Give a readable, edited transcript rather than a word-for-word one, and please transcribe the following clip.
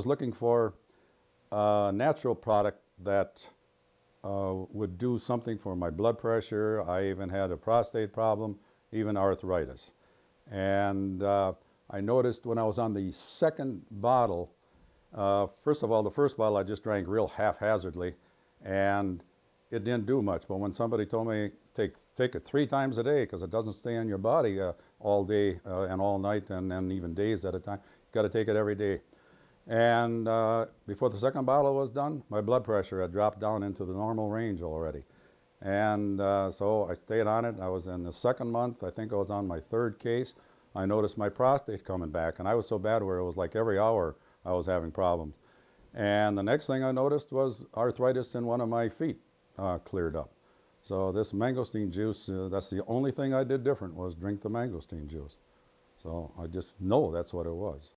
was looking for a natural product that would do something for my blood pressure. I even had a prostate problem, even arthritis. And I noticed when I was on the second bottle, first of all, the first bottle I just drank real haphazardly, and it didn't do much. But when somebody told me take it 3 times a day because it doesn't stay in your body all day and all night and even days at a time, you got to take it every day. And before the second bottle was done, my blood pressure had dropped down into the normal range already. And so I stayed on it. I was in the second month. I think I was on my third case. I noticed my prostate coming back, and I was so bad where it was like every hour I was having problems. And the next thing I noticed was arthritis in one of my feet cleared up. So this mangosteen juice, that's the only thing I did different was drink the mangosteen juice. So I just know that's what it was.